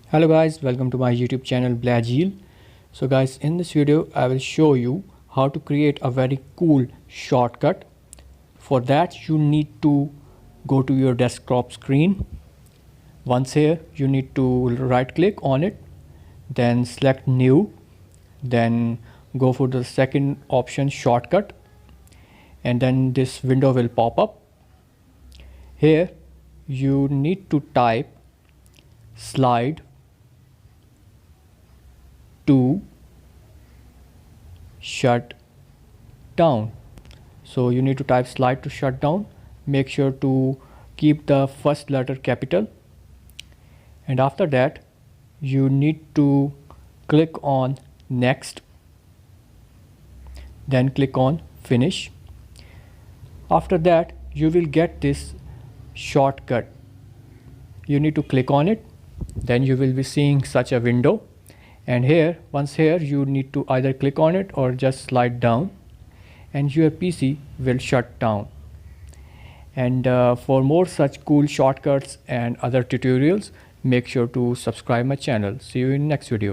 Hello guys, welcome to my YouTube channel Blagil. So guys, in this video I will show you how to create a very cool shortcut. For that you need to go to your desktop screen. Once here you need to right click on it, then select new, then go for the second option shortcut, and then this window will pop up. Here you need to type slide to shut down. So you need to type slide to shut down. Make sure to keep the first letter capital, and after that you need to click on next, then click on finish. After that you will get this shortcut. You need to click on it, then you will be seeing such a window, and here once here you need to either click on it or just slide down and your PC will shut down. And for more such cool shortcuts and other tutorials, make sure to subscribe my channel. See you in next video.